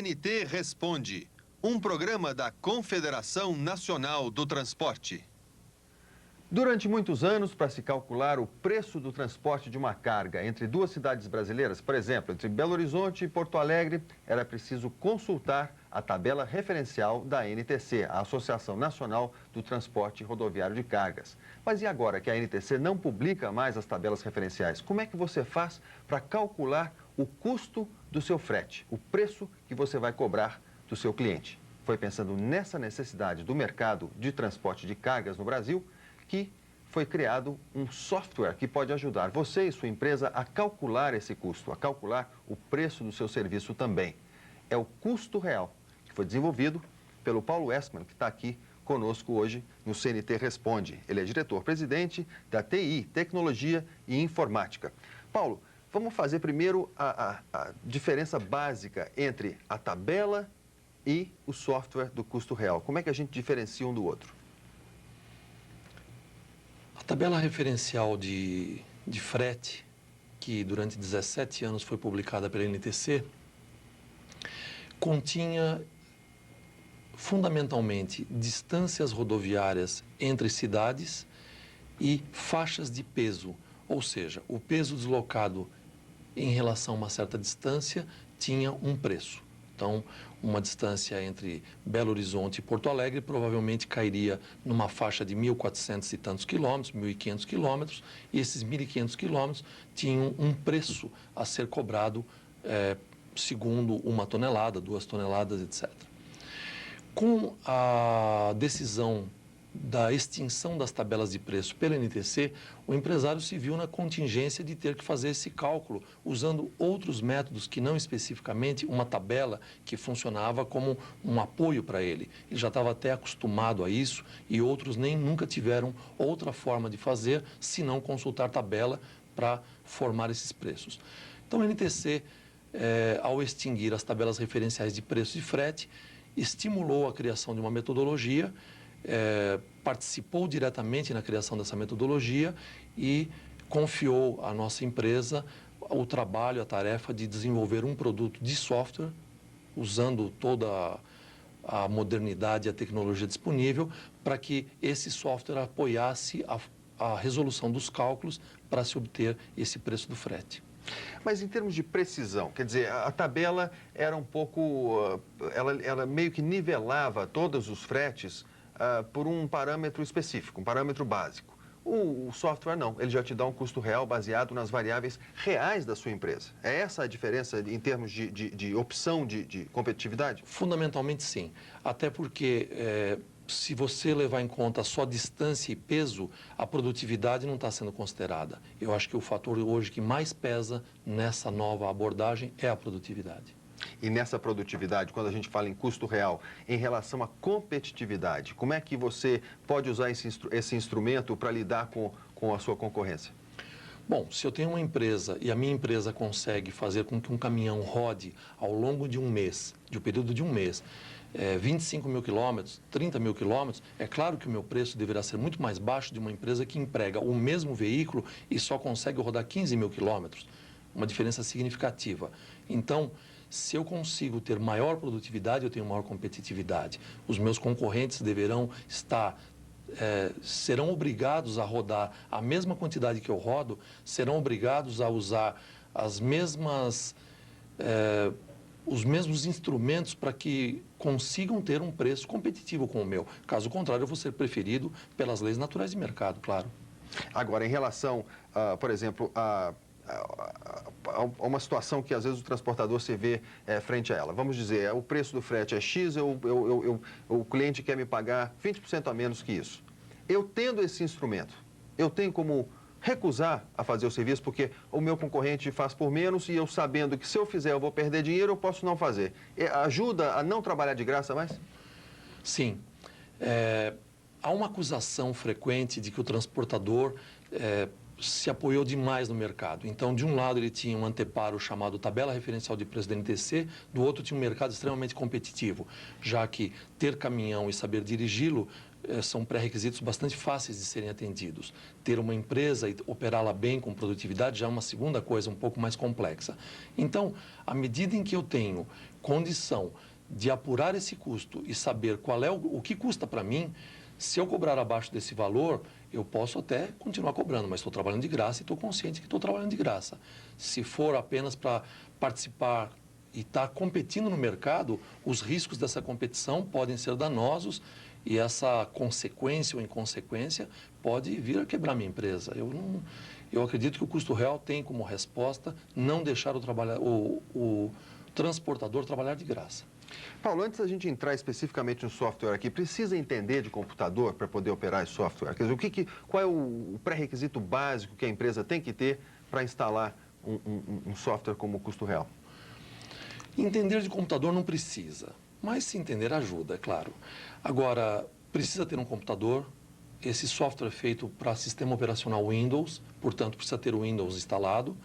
CNT Responde, um programa da Confederação Nacional do Transporte. Durante muitos anos, para se calcular o preço do transporte de uma carga entre duas cidades brasileiras, por exemplo, entre Belo Horizonte e Porto Alegre, era preciso consultar a tabela referencial da NTC, a Associação Nacional do Transporte Rodoviário de Cargas. Mas e agora que a NTC não publica mais as tabelas referenciais, como é que você faz para calcular o custo do seu frete, o preço que você vai cobrar do seu cliente? Foi pensando nessa necessidade do mercado de transporte de cargas no Brasil que foi criado um software que pode ajudar você e sua empresa a calcular esse custo, a calcular o preço do seu serviço também. É o Custo Real, que foi desenvolvido pelo Paulo Westman, que está aqui conosco hoje no CNT Responde. Ele é diretor-presidente da TI, Tecnologia e Informática. Paulo, vamos fazer primeiro a diferença básica entre a tabela e o software do Custo Real. Como é que a gente diferencia um do outro? A tabela referencial de frete, que durante 17 anos foi publicada pela NTC, continha fundamentalmente distâncias rodoviárias entre cidades e faixas de peso, ou seja, o peso deslocado em relação a uma certa distância tinha um preço. Então, uma distância entre Belo Horizonte e Porto Alegre provavelmente cairia numa faixa de 1.400 e tantos quilômetros, 1.500 quilômetros, e esses 1.500 quilômetros tinham um preço a ser cobrado segundo 1 tonelada, 2 toneladas, etc. Com a decisão da extinção das tabelas de preço pela NTC, o empresário se viu na contingência de ter que fazer esse cálculo usando outros métodos que não especificamente uma tabela que funcionava como um apoio para ele. Ele já estava até acostumado a isso e outros nem nunca tiveram outra forma de fazer senão consultar tabela para formar esses preços. Então a NTC, ao extinguir as tabelas referenciais de preço de frete, estimulou a criação de uma metodologia, participou diretamente na criação dessa metodologia e confiou à nossa empresa o trabalho, a tarefa de desenvolver um produto de software, usando toda a modernidade e a tecnologia disponível, para que esse software apoiasse a resolução dos cálculos para se obter esse preço do frete. Mas em termos de precisão, quer dizer, a tabela era um pouco, ela meio que nivelava todos os fretes por um parâmetro específico, um parâmetro básico. O software não, ele já te dá um custo real baseado nas variáveis reais da sua empresa. É essa a diferença em termos de opção de competitividade? Fundamentalmente sim, até porque se você levar em conta só distância e peso, a produtividade não está sendo considerada. Eu acho que o fator hoje que mais pesa nessa nova abordagem é a produtividade. E nessa produtividade, quando a gente fala em custo real, em relação à competitividade, como é que você pode usar esse instrumento para lidar com a sua concorrência? Bom, se eu tenho uma empresa e a minha empresa consegue fazer com que um caminhão rode ao longo de um mês, de um período de um mês, 25 mil quilômetros, 30 mil quilômetros, é claro que o meu preço deverá ser muito mais baixo de uma empresa que emprega o mesmo veículo e só consegue rodar 15 mil quilômetros. Uma diferença significativa. Então, se eu consigo ter maior produtividade, eu tenho maior competitividade. Os meus concorrentes deverão serão obrigados a rodar a mesma quantidade que eu rodo, serão obrigados a usar os mesmos instrumentos para que consigam ter um preço competitivo com o meu. Caso contrário, eu vou ser preferido pelas leis naturais de mercado, claro. Agora, em relação, por exemplo, a uma situação que às vezes o transportador se vê frente a ela. Vamos dizer, o preço do frete é X, o cliente quer me pagar 20% a menos que isso. Eu tendo esse instrumento, eu tenho como recusar a fazer o serviço porque o meu concorrente faz por menos e eu sabendo que se eu fizer eu vou perder dinheiro, eu posso não fazer. Ajuda a não trabalhar de graça mais? Sim. Há uma acusação frequente de que o transportador se apoiou demais no mercado. Então, de um lado, ele tinha um anteparo chamado tabela referencial de preço da NTC, do outro tinha um mercado extremamente competitivo, já que ter caminhão e saber dirigi-lo são pré-requisitos bastante fáceis de serem atendidos. Ter uma empresa e operá-la bem com produtividade já é uma segunda coisa um pouco mais complexa. Então, à medida em que eu tenho condição de apurar esse custo e saber qual é o que custa para mim, se eu cobrar abaixo desse valor, eu posso até continuar cobrando, mas estou trabalhando de graça e estou consciente que estou trabalhando de graça. Se for apenas para participar e estar competindo no mercado, os riscos dessa competição podem ser danosos e essa consequência ou inconsequência pode vir a quebrar minha empresa. Eu acredito que o custo real tem como resposta não deixar o transportador trabalhar de graça. Paulo, antes da gente entrar especificamente no software aqui, precisa entender de computador para poder operar esse software? Quer dizer, qual é o pré-requisito básico que a empresa tem que ter para instalar um software como o custo real? Entender de computador não precisa, mas se entender ajuda, é claro. Agora, precisa ter um computador. Esse software é feito para sistema operacional Windows, portanto, precisa ter o Windows instalado.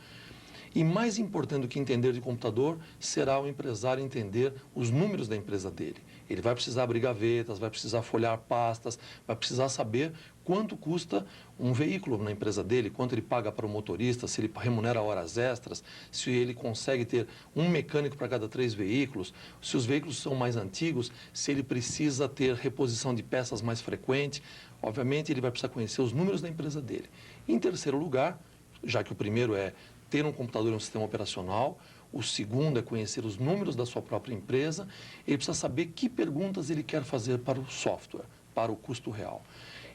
E mais importante do que entender de computador, será o empresário entender os números da empresa dele. Ele vai precisar abrir gavetas, vai precisar folhear pastas, vai precisar saber quanto custa um veículo na empresa dele, quanto ele paga para o motorista, se ele remunera horas extras, se ele consegue ter um mecânico para cada 3 veículos, se os veículos são mais antigos, se ele precisa ter reposição de peças mais frequente. Obviamente, ele vai precisar conhecer os números da empresa dele. Em terceiro lugar, já que o primeiro é ter um computador e um sistema operacional, o segundo é conhecer os números da sua própria empresa, ele precisa saber que perguntas ele quer fazer para o software, para o custo real.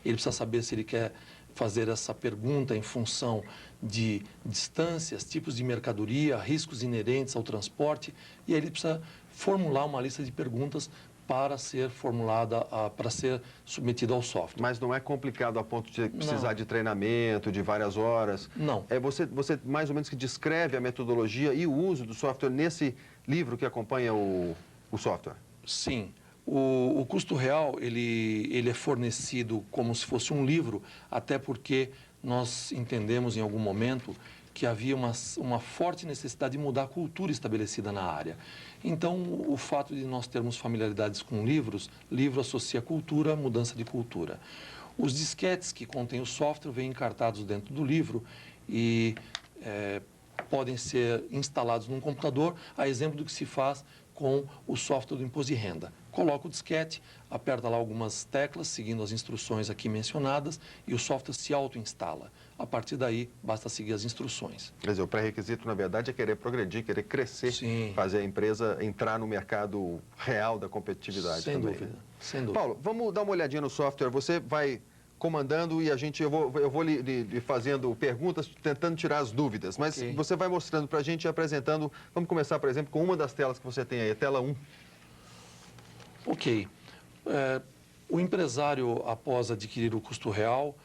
Ele precisa saber se ele quer fazer essa pergunta em função de distâncias, tipos de mercadoria, riscos inerentes ao transporte, e aí ele precisa formular uma lista de perguntas para ser formulada, para ser submetida ao software. Mas não é complicado a ponto de precisar de treinamento, de várias horas? Não. Você mais ou menos que descreve a metodologia e o uso do software nesse livro que acompanha o software? Sim. O custo real, ele é fornecido como se fosse um livro, até porque nós entendemos em algum momento que havia uma forte necessidade de mudar a cultura estabelecida na área. Então, o fato de nós termos familiaridades com livros, livro associa cultura, mudança de cultura. Os disquetes que contêm o software vêm encartados dentro do livro e podem ser instalados num computador, a exemplo do que se faz com o software do imposto de renda. Coloca o disquete, aperta lá algumas teclas, seguindo as instruções aqui mencionadas, e o software se auto-instala. A partir daí, basta seguir as instruções. Quer dizer, o pré-requisito, na verdade, é querer progredir, querer crescer, Sim. Fazer a empresa entrar no mercado real da competitividade Sem também. dúvida, sem dúvida. Paulo, vamos dar uma olhadinha no software. Você vai comandando e eu vou lhe fazendo perguntas, tentando tirar as dúvidas. Mas Ok. você vai mostrando para a gente e apresentando. Vamos começar, por exemplo, com uma das telas que você tem aí, a tela 1. Ok. O empresário, após adquirir o custo real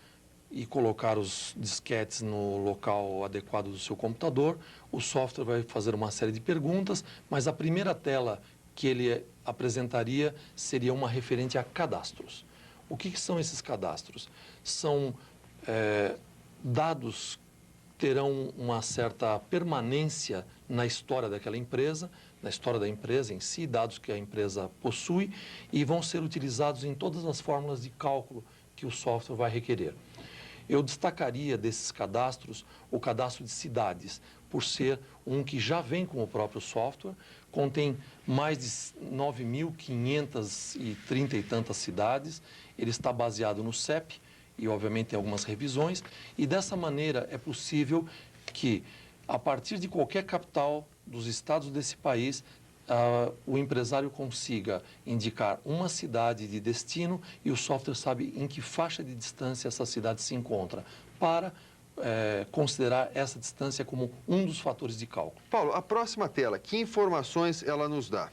e colocar os disquetes no local adequado do seu computador, o software vai fazer uma série de perguntas, mas a primeira tela que ele apresentaria seria uma referente a cadastros. O que são esses cadastros? São dados que terão uma certa permanência na história daquela empresa, na história da empresa em si, dados que a empresa possui, e vão ser utilizados em todas as fórmulas de cálculo que o software vai requerer. Eu destacaria desses cadastros o cadastro de cidades, por ser um que já vem com o próprio software, contém mais de 9.530 e tantas cidades, ele está baseado no CEP e, obviamente, tem algumas revisões, e dessa maneira é possível que, a partir de qualquer capital dos estados desse país, o empresário consiga indicar uma cidade de destino e o software sabe em que faixa de distância essa cidade se encontra, para considerar essa distância como um dos fatores de cálculo. Paulo, a próxima tela, que informações ela nos dá?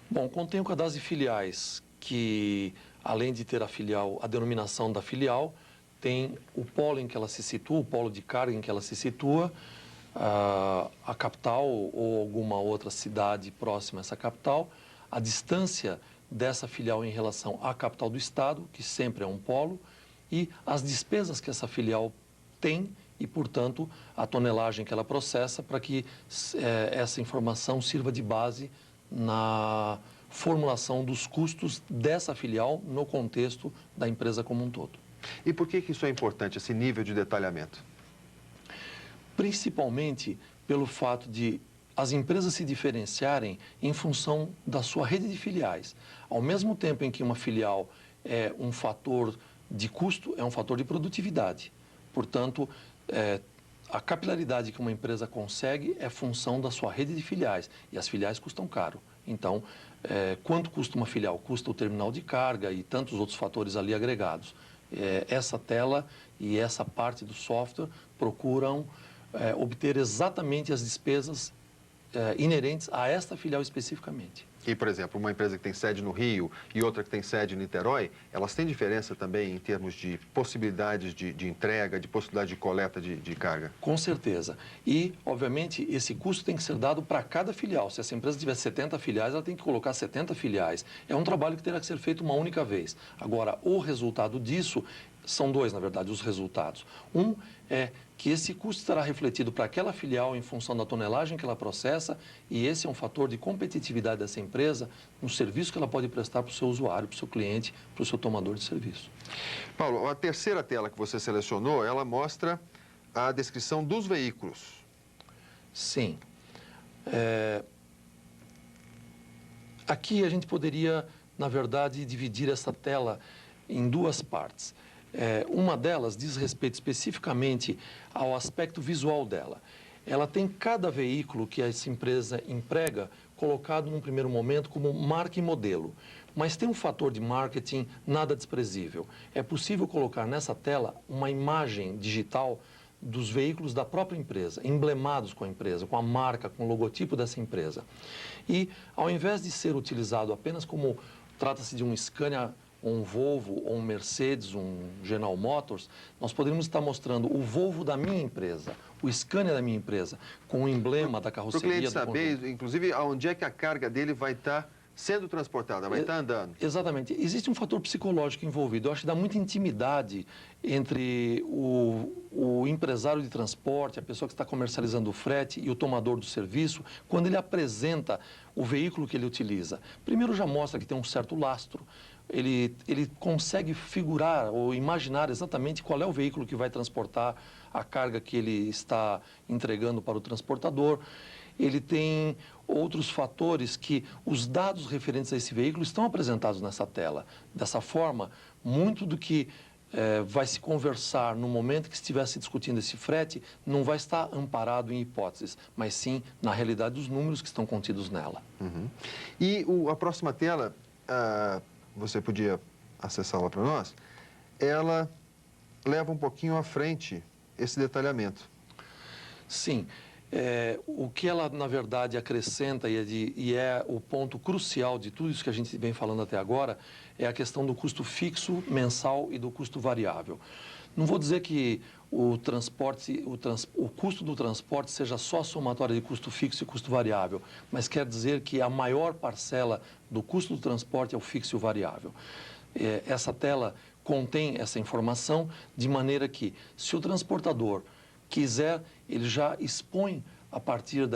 Bom, contém o cadastro de filiais, que além de ter a denominação da filial, tem o polo em que ela se situa, o polo de carga em que ela se situa, a capital ou alguma outra cidade próxima a essa capital, a distância dessa filial em relação à capital do estado, que sempre é um polo, e as despesas que essa filial tem e, portanto, a tonelagem que ela processa para que essa informação sirva de base formulação dos custos dessa filial no contexto da empresa como um todo. E por que isso é importante, esse nível de detalhamento? Principalmente pelo fato de as empresas se diferenciarem em função da sua rede de filiais. Ao mesmo tempo em que uma filial é um fator de custo, é um fator de produtividade. Portanto, a capilaridade que uma empresa consegue é função da sua rede de filiais, e as filiais custam caro. Então, quanto custa uma filial? Custa o terminal de carga e tantos outros fatores ali agregados. Essa tela e essa parte do software procuram obter exatamente as despesas inerentes a esta filial especificamente. E, por exemplo, uma empresa que tem sede no Rio e outra que tem sede em Niterói, elas têm diferença também em termos de possibilidades de entrega, de possibilidade de coleta de carga? Com certeza. E, obviamente, esse custo tem que ser dado para cada filial. Se essa empresa tiver 70 filiais, ela tem que colocar 70 filiais. É um trabalho que terá que ser feito uma única vez. Agora, o resultado disso são dois, na verdade, os resultados. Um é que esse custo estará refletido para aquela filial em função da tonelagem que ela processa, e esse é um fator de competitividade dessa empresa no serviço que ela pode prestar para o seu usuário, para o seu cliente, para o seu tomador de serviço. Paulo, a terceira tela que você selecionou, ela mostra a descrição dos veículos. Sim. Aqui a gente poderia, na verdade, dividir essa tela em duas partes. Uma delas diz respeito especificamente ao aspecto visual dela. Ela tem cada veículo que essa empresa emprega colocado num primeiro momento como marca e modelo. Mas tem um fator de marketing nada desprezível. É possível colocar nessa tela uma imagem digital dos veículos da própria empresa, emblemados com a empresa, com a marca, com o logotipo dessa empresa. E, ao invés de ser utilizado apenas como trata-se de um Scania, um Volvo, ou um Mercedes, um General Motors, nós poderíamos estar mostrando o Volvo da minha empresa, o Scania da minha empresa, com o emblema da carroceria. Para o cliente saber, inclusive, aonde é que a carga dele vai estar sendo transportada, vai estar andando. Exatamente. Existe um fator psicológico envolvido. Eu acho que dá muita intimidade entre o empresário de transporte, a pessoa que está comercializando o frete e o tomador do serviço, quando ele apresenta o veículo que ele utiliza. Primeiro já mostra que tem um certo lastro. Ele consegue figurar ou imaginar exatamente qual é o veículo que vai transportar a carga que ele está entregando para o transportador. Ele tem outros fatores que os dados referentes a esse veículo estão apresentados nessa tela. Dessa forma, muito do que vai se conversar no momento que estiver se discutindo esse frete não vai estar amparado em hipóteses, mas sim na realidade dos números que estão contidos nela. Uhum. E a próxima tela, você podia acessá-la para nós, ela leva um pouquinho à frente esse detalhamento. Sim. O que ela, na verdade, acrescenta e é o ponto crucial de tudo isso que a gente vem falando até agora, é a questão do custo fixo mensal e do custo variável. Não vou dizer que o custo do transporte seja só a somatória de custo fixo e custo variável, mas quer dizer que a maior parcela do custo do transporte é o fixo e o variável. Essa tela contém essa informação de maneira que, se o transportador quiser, ele já expõe, a partir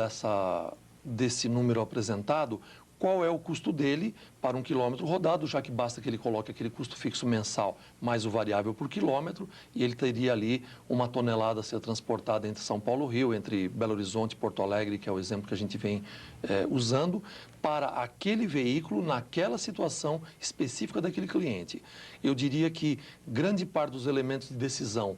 desse número apresentado, qual é o custo dele para 1 quilômetro rodado, já que basta que ele coloque aquele custo fixo mensal mais o variável por quilômetro, e ele teria ali uma tonelada a ser transportada entre São Paulo e Rio, entre Belo Horizonte e Porto Alegre, que é o exemplo que a gente vem usando, para aquele veículo, naquela situação específica daquele cliente. Eu diria que grande parte dos elementos de decisão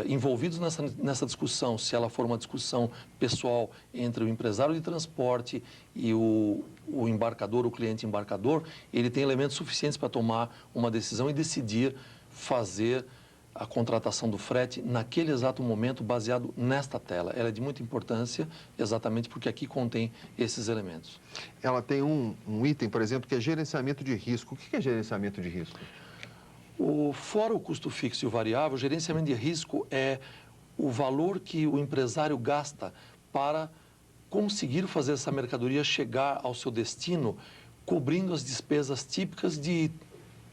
envolvidos nessa discussão, se ela for uma discussão pessoal entre o empresário de transporte e o embarcador, o cliente embarcador, ele tem elementos suficientes para tomar uma decisão e decidir fazer a contratação do frete naquele exato momento, baseado nesta tela. Ela é de muita importância, exatamente porque aqui contém esses elementos. Ela tem um item, por exemplo, que é gerenciamento de risco. O que é gerenciamento de risco? Fora o custo fixo e o variável, o gerenciamento de risco é o valor que o empresário gasta para conseguir fazer essa mercadoria chegar ao seu destino, cobrindo as despesas típicas de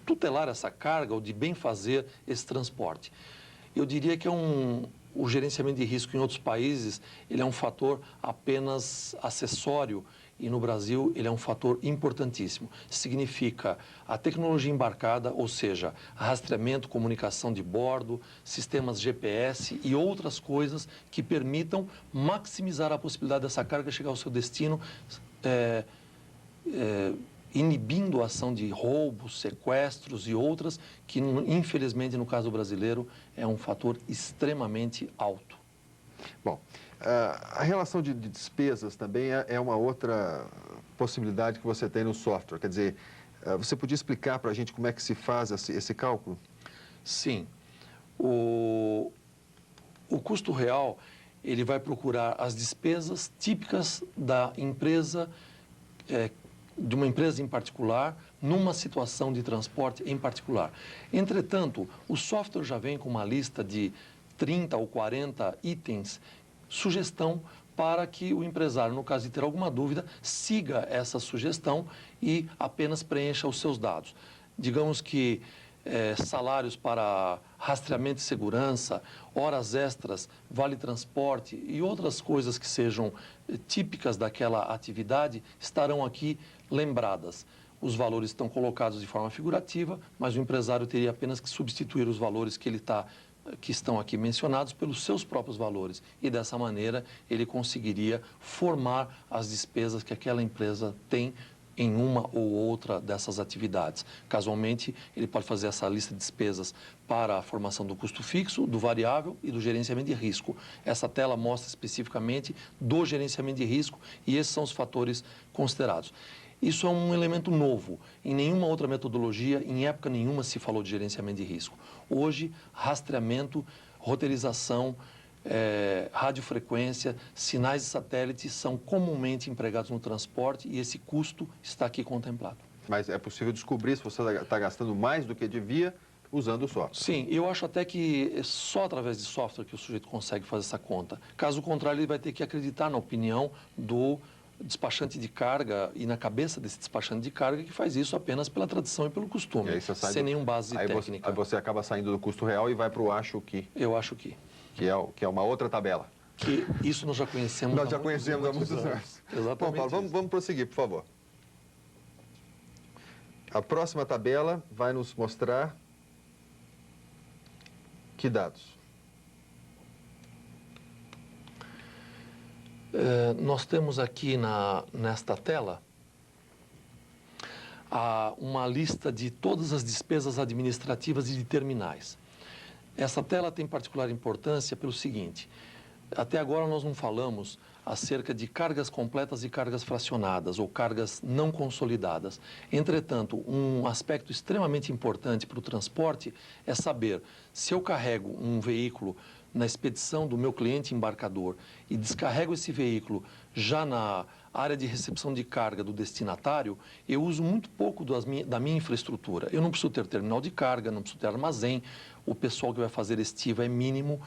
tutelar essa carga ou de bem fazer esse transporte. Eu diria que o gerenciamento de risco em outros países, ele é um fator apenas acessório e no Brasil ele é um fator importantíssimo. Significa a tecnologia embarcada, ou seja, rastreamento, comunicação de bordo, sistemas GPS e outras coisas que permitam maximizar a possibilidade dessa carga chegar ao seu destino, inibindo a ação de roubos, sequestros e outras, que infelizmente no caso brasileiro é um fator extremamente alto. Bom, a relação de despesas também é uma outra possibilidade que você tem no software. Quer dizer, você podia explicar para a gente como é que se faz esse cálculo? Sim. O custo real, ele vai procurar as despesas típicas da empresa, de uma empresa em particular, numa situação de transporte em particular. Entretanto, o software já vem com uma lista de 30 ou 40 itens, sugestão para que o empresário, no caso de ter alguma dúvida, siga essa sugestão e apenas preencha os seus dados. Digamos que salários para rastreamento e segurança, horas extras, vale transporte e outras coisas que sejam típicas daquela atividade estarão aqui lembradas. Os valores estão colocados de forma figurativa, mas o empresário teria apenas que substituir os valores que estão aqui mencionados pelos seus próprios valores. E dessa maneira ele conseguiria formar as despesas que aquela empresa tem em uma ou outra dessas atividades. Casualmente, ele pode fazer essa lista de despesas para a formação do custo fixo, do variável e do gerenciamento de risco. Essa tela mostra especificamente do gerenciamento de risco e esses são os fatores considerados. Isso é um elemento novo. Em nenhuma outra metodologia, em época nenhuma, se falou de gerenciamento de risco. Hoje, rastreamento, roteirização, radiofrequência, sinais de satélite são comumente empregados no transporte e esse custo está aqui contemplado. Mas é possível descobrir se você está gastando mais do que devia usando o software? Sim, eu acho até que é só através de software que o sujeito consegue fazer essa conta. Caso contrário, ele vai ter que acreditar na opinião do despachante de carga e na cabeça desse despachante de carga que faz isso apenas pela tradição e pelo costume, sem nenhum base técnica. Aí você acaba saindo do custo real e vai para o acho que. Eu acho que. Que é uma outra tabela. Que isso nós já conhecemos Nós já conhecemos há muitos anos. Exatamente. Bom, Paulo, vamos prosseguir, por favor. A próxima tabela vai nos mostrar que dados? Nós temos aqui nesta tela uma lista de todas as despesas administrativas e de terminais. Essa tela tem particular importância pelo seguinte: até agora nós não falamos acerca de cargas completas e cargas fracionadas ou cargas não consolidadas. Entretanto, um aspecto extremamente importante para o transporte é saber se eu carrego um veículo na expedição do meu cliente embarcador e descarrego esse veículo já na área de recepção de carga do destinatário, eu uso muito pouco da minha infraestrutura. Eu não preciso ter terminal de carga, não preciso ter armazém, o pessoal que vai fazer estiva é mínimo,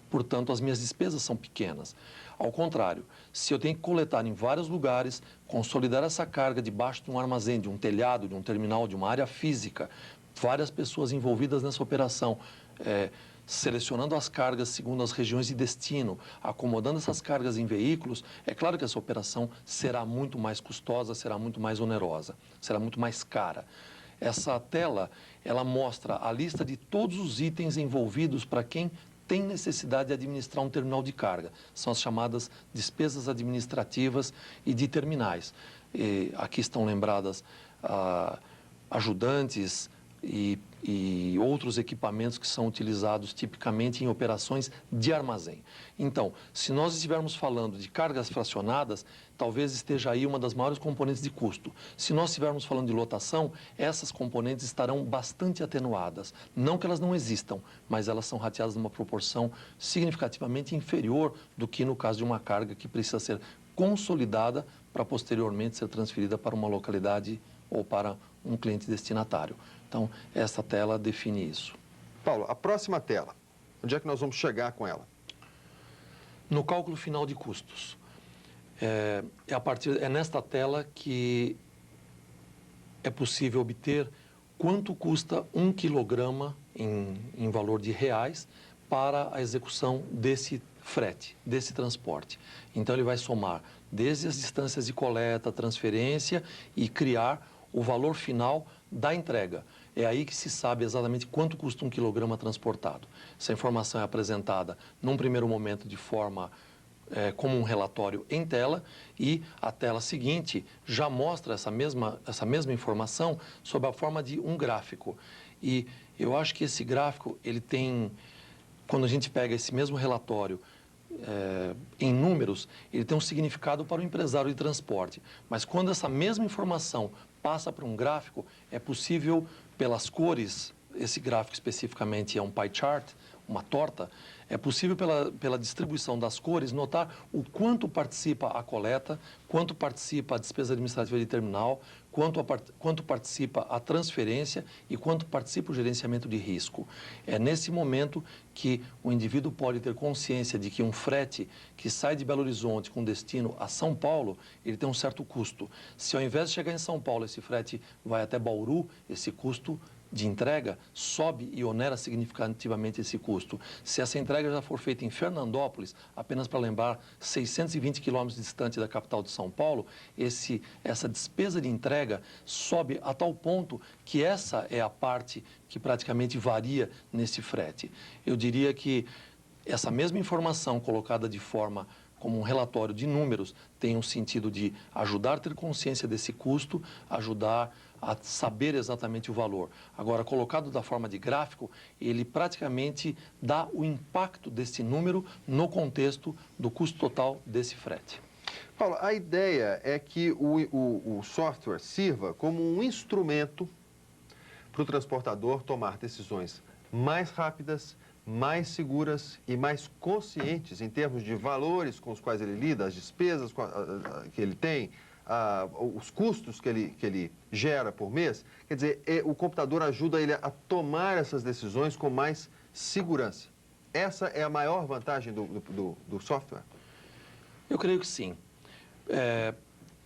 portanto, as minhas despesas são pequenas. Ao contrário, se eu tenho que coletar em vários lugares, consolidar essa carga debaixo de um armazém, de um telhado, de um terminal, de uma área física, várias pessoas envolvidas nessa operação, selecionando as cargas segundo as regiões de destino, acomodando essas cargas em veículos, é claro que essa operação será muito mais custosa, será muito mais onerosa, será muito mais cara. Essa tela, ela mostra a lista de todos os itens envolvidos para quem tem necessidade de administrar um terminal de carga. São as chamadas despesas administrativas e de terminais. Aqui estão lembradas ajudantes e outros equipamentos que são utilizados tipicamente em operações de armazém. Então, se nós estivermos falando de cargas fracionadas, talvez esteja aí uma das maiores componentes de custo. Se nós estivermos falando de lotação, essas componentes estarão bastante atenuadas. Não que elas não existam, mas elas são rateadas numa proporção significativamente inferior do que no caso de uma carga que precisa ser consolidada para posteriormente ser transferida para uma localidade ou para um cliente destinatário. Então, essa tela define isso. Paulo, a próxima tela, onde é que nós vamos chegar com ela? No cálculo final de custos. É nesta tela que é possível obter quanto custa 1 quilograma em valor de reais para a execução desse frete, desse transporte. Então, ele vai somar desde as distâncias de coleta, transferência e criar o valor final da entrega. É aí que se sabe exatamente quanto custa um quilograma transportado. Essa informação é apresentada num primeiro momento de forma como um relatório em tela, e a tela seguinte já mostra essa mesma informação sob a forma de um gráfico. E eu acho que esse gráfico, ele tem, quando a gente pega esse mesmo relatório em números, ele tem um significado para o empresário de transporte. Mas quando essa mesma informação passa para um gráfico, é possível, pelas cores, esse gráfico especificamente é um pie chart, uma torta, é possível pela distribuição das cores notar o quanto participa a coleta, quanto participa a despesa administrativa de terminal, quanto participa a transferência e quanto participa o gerenciamento de risco. É nesse momento que o indivíduo pode ter consciência de que um frete que sai de Belo Horizonte com destino a São Paulo, ele tem um certo custo. Se ao invés de chegar em São Paulo, esse frete vai até Bauru, esse custo de entrega sobe e onera significativamente esse custo. Se essa entrega já for feita em Fernandópolis, apenas para lembrar, 620 quilômetros distante da capital de São Paulo, essa despesa de entrega sobe a tal ponto que essa é a parte que praticamente varia nesse frete. Eu diria que essa mesma informação colocada de forma como um relatório de números tem um sentido de ajudar a ter consciência desse custo, ajudar a saber exatamente o valor. Agora, colocado da forma de gráfico, ele praticamente dá o impacto desse número no contexto do custo total desse frete. Paulo, a ideia é que o software sirva como um instrumento para o transportador tomar decisões mais rápidas, mais seguras e mais conscientes em termos de valores com os quais ele lida, as despesas que ele tem, os custos que ele gera por mês. Quer dizer, o computador ajuda ele a tomar essas decisões com mais segurança. Essa é a maior vantagem do software? Eu creio que sim. É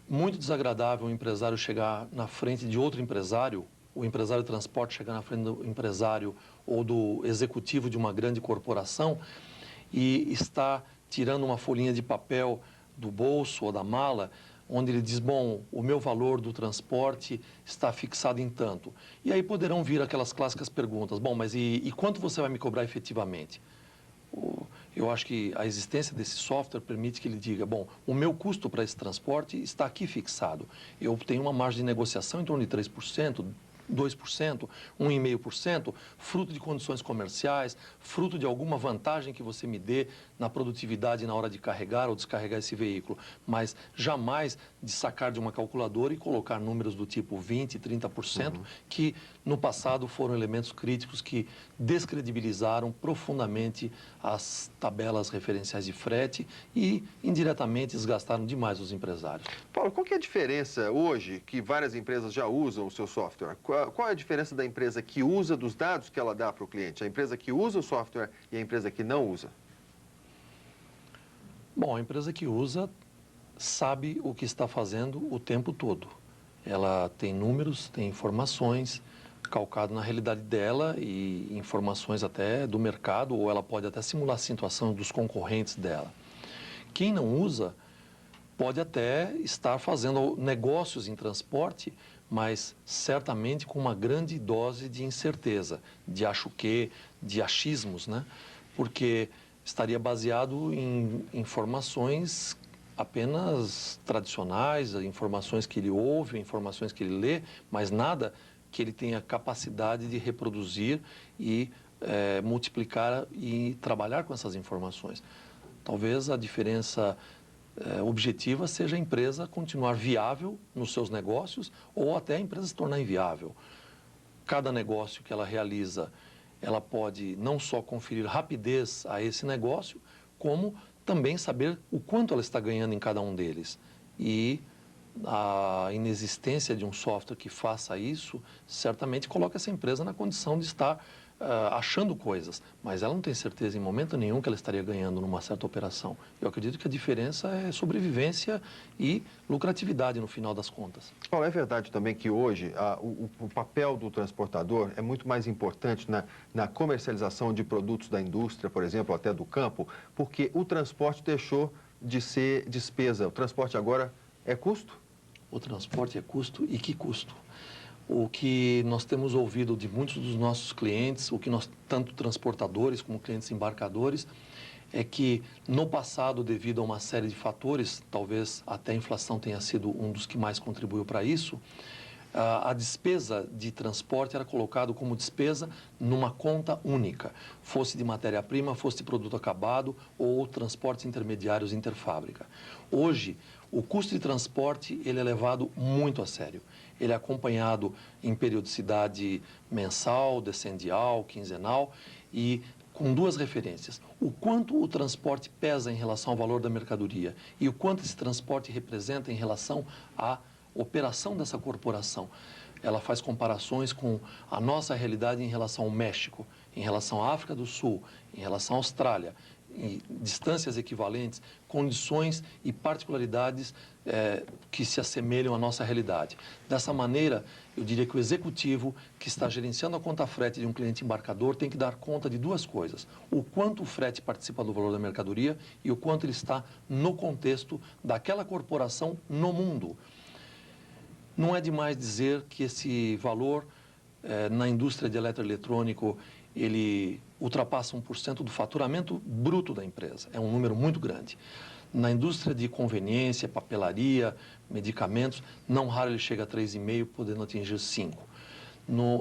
muito desagradável o empresário chegar na frente de outro empresário, o empresário de transporte chegar na frente do empresário ou do executivo de uma grande corporação e estar tirando uma folhinha de papel do bolso ou da mala, onde ele diz, bom, o meu valor do transporte está fixado em tanto. E aí poderão vir aquelas clássicas perguntas, bom, mas e quanto você vai me cobrar efetivamente? Eu acho que a existência desse software permite que ele diga, bom, o meu custo para esse transporte está aqui fixado. Eu tenho uma margem de negociação em torno de 3%, 2%, 1,5%, fruto de condições comerciais, fruto de alguma vantagem que você me dê na produtividade na hora de carregar ou descarregar esse veículo, mas jamais de sacar de uma calculadora e colocar números do tipo 20%, 30%, que no passado foram elementos críticos que descredibilizaram profundamente as tabelas referenciais de frete e indiretamente desgastaram demais os empresários. Paulo, qual que é a diferença hoje que várias empresas já usam o seu software? Qual é a diferença da empresa que usa dos dados que ela dá para o cliente? A empresa que usa o software e a empresa que não usa? Bom, a empresa que usa sabe o que está fazendo o tempo todo. Ela tem números, tem informações, calcado na realidade dela e informações até do mercado, ou ela pode até simular a situação dos concorrentes dela. Quem não usa pode até estar fazendo negócios em transporte, mas certamente com uma grande dose de incerteza, de acho que, de achismos, né? Porque estaria baseado em informações apenas tradicionais, informações que ele ouve, informações que ele lê, mas nada que ele tenha capacidade de reproduzir e multiplicar e trabalhar com essas informações. Talvez a diferença objetiva seja a empresa continuar viável nos seus negócios ou até a empresa se tornar inviável. Cada negócio que ela realiza, ela pode não só conferir rapidez a esse negócio, como também saber o quanto ela está ganhando em cada um deles. E a inexistência de um software que faça isso, certamente coloca essa empresa na condição de estar achando coisas, mas ela não tem certeza em momento nenhum que ela estaria ganhando numa certa operação. Eu acredito que a diferença é sobrevivência e lucratividade no final das contas. Paulo, é verdade também que hoje o papel do transportador é muito mais importante na comercialização de produtos da indústria, por exemplo, até do campo, porque o transporte deixou de ser despesa. O transporte agora é custo? O transporte é custo, e que custo? O que nós temos ouvido de muitos dos nossos clientes, tanto transportadores como clientes embarcadores, é que no passado, devido a uma série de fatores, talvez até a inflação tenha sido um dos que mais contribuiu para isso, a despesa de transporte era colocada como despesa numa conta única, fosse de matéria-prima, fosse de produto acabado ou transportes intermediários interfábrica. Hoje, o custo de transporte ele é levado muito a sério. Ele é acompanhado em periodicidade mensal, decendial, quinzenal e com duas referências. O quanto o transporte pesa em relação ao valor da mercadoria e o quanto esse transporte representa em relação à operação dessa corporação. Ela faz comparações com a nossa realidade em relação ao México, em relação à África do Sul, em relação à Austrália, em distâncias equivalentes, condições e particularidades que se assemelham à nossa realidade. Dessa maneira, eu diria que o executivo que está gerenciando a conta frete de um cliente embarcador tem que dar conta de duas coisas: o quanto o frete participa do valor da mercadoria e o quanto ele está no contexto daquela corporação no mundo. Não é demais dizer que esse valor na indústria de eletroeletrônico ele ultrapassa 1% do faturamento bruto da empresa. É um número muito grande. Na indústria de conveniência, papelaria, medicamentos, não raro ele chega a 3,5%, podendo atingir 5%.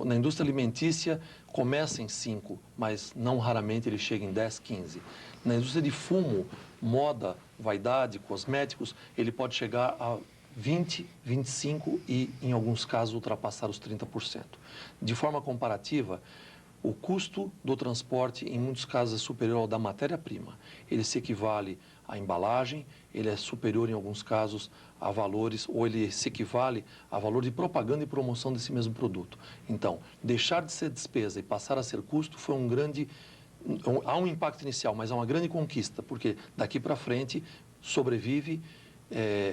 Na indústria alimentícia, começa em 5%, mas não raramente ele chega em 10%, 15%. Na indústria de fumo, moda, vaidade, cosméticos, ele pode chegar a 20%, 25% e, em alguns casos, ultrapassar os 30%. De forma comparativa, o custo do transporte, em muitos casos, é superior ao da matéria-prima. Ele se equivale à embalagem, ele é superior, em alguns casos, a valores, ou ele se equivale a valor de propaganda e promoção desse mesmo produto. Então, deixar de ser despesa e passar a ser custo foi há um impacto inicial, mas há uma grande conquista, porque daqui para frente sobrevive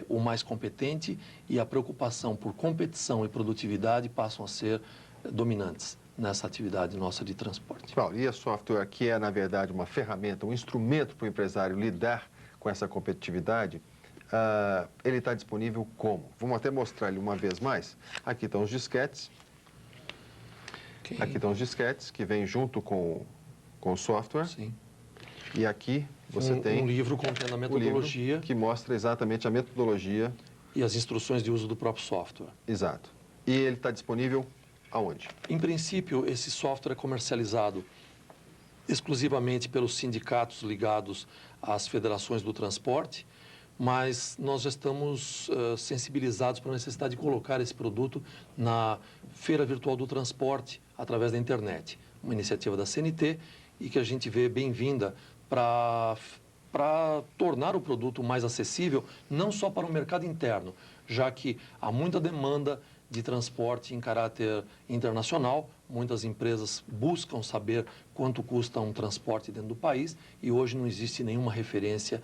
o mais competente e a preocupação por competição e produtividade passam a ser dominantes nessa atividade nossa de transporte. Paulo, e a software, que é, na verdade, uma ferramenta, um instrumento para o empresário lidar com essa competitividade, ele está disponível como? Vamos até mostrar ele uma vez mais. Aqui estão os disquetes. Okay. Aqui estão os disquetes que vêm junto com o software. Sim. E aqui você tem um livro contendo a metodologia. Livro que mostra exatamente a metodologia. E as instruções de uso do próprio software. Exato. E ele está disponível aonde? Em princípio, esse software é comercializado exclusivamente pelos sindicatos ligados às federações do transporte, mas nós já estamos sensibilizados para a necessidade de colocar esse produto na Feira Virtual do Transporte através da internet, uma iniciativa da CNT e que a gente vê bem-vinda para tornar o produto mais acessível, não só para o mercado interno, já que há muita demanda de transporte em caráter internacional. Muitas empresas buscam saber quanto custa um transporte dentro do país e hoje não existe nenhuma referência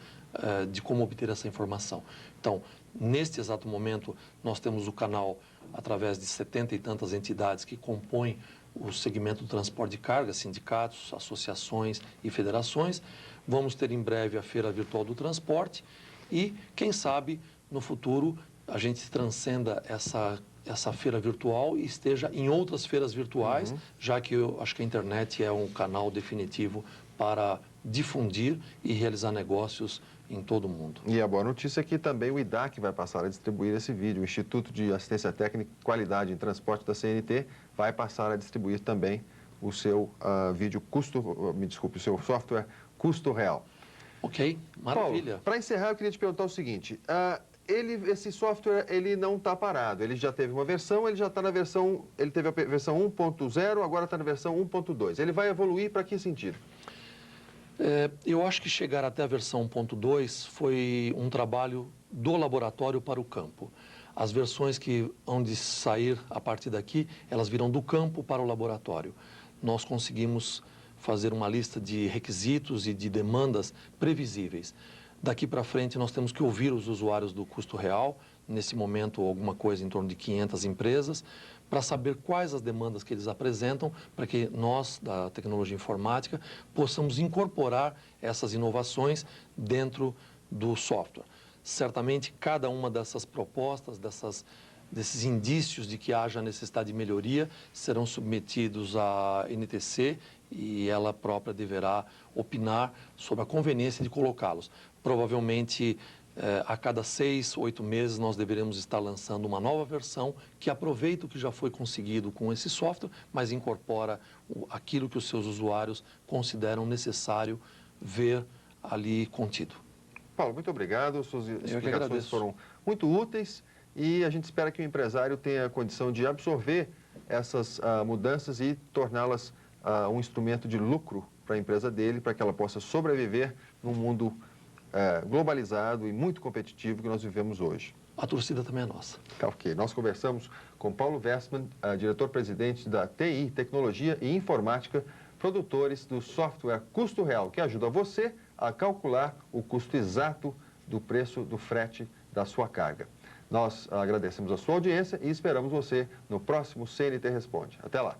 de como obter essa informação. Então, neste exato momento, nós temos o canal através de 70 e tantas entidades que compõem o segmento do transporte de carga, sindicatos, associações e federações. Vamos ter em breve a Feira Virtual do Transporte e, quem sabe, no futuro, a gente transcenda essa feira virtual e esteja em outras feiras virtuais, já que eu acho que a internet é um canal definitivo para difundir e realizar negócios em todo o mundo. E a boa notícia é que também o IDAC vai passar a distribuir esse vídeo. O Instituto de Assistência Técnica e Qualidade em Transporte da CNT vai passar a distribuir também o seu vídeo o seu software custo real. Ok, maravilha. Para encerrar, eu queria te perguntar o seguinte. Esse software, ele não está parado. Ele já teve uma versão, ele já está na versão... Ele teve a versão 1.0, agora está na versão 1.2. Ele vai evoluir para que sentido? Eu acho que chegar até a versão 1.2 foi um trabalho do laboratório para o campo. As versões que hão de sair a partir daqui, elas virão do campo para o laboratório. nós conseguimos fazer uma lista de requisitos e de demandas previsíveis. Daqui para frente, nós temos que ouvir os usuários do custo real, nesse momento, alguma coisa em torno de 500 empresas, para saber quais as demandas que eles apresentam, para que nós, da tecnologia informática, possamos incorporar essas inovações dentro do software. Certamente, cada uma dessas propostas, desses indícios de que haja necessidade de melhoria, serão submetidos à NTC e ela própria deverá opinar sobre a conveniência de colocá-los. Provavelmente, a cada 6, 8 meses, nós deveremos estar lançando uma nova versão que aproveita o que já foi conseguido com esse software, mas incorpora aquilo que os seus usuários consideram necessário ver ali contido. Paulo, muito obrigado. Suas explicações foram muito úteis e a gente espera que o empresário tenha a condição de absorver essas mudanças e torná-las um instrumento de lucro para a empresa dele, para que ela possa sobreviver num mundo globalizado e muito competitivo que nós vivemos hoje. A torcida também é nossa. Ok. Nós conversamos com Paulo Westman, diretor-presidente da TI, Tecnologia e Informática, produtores do software Custo Real, que ajuda você a calcular o custo exato do preço do frete da sua carga. Nós agradecemos a sua audiência e esperamos você no próximo CNT Responde. Até lá.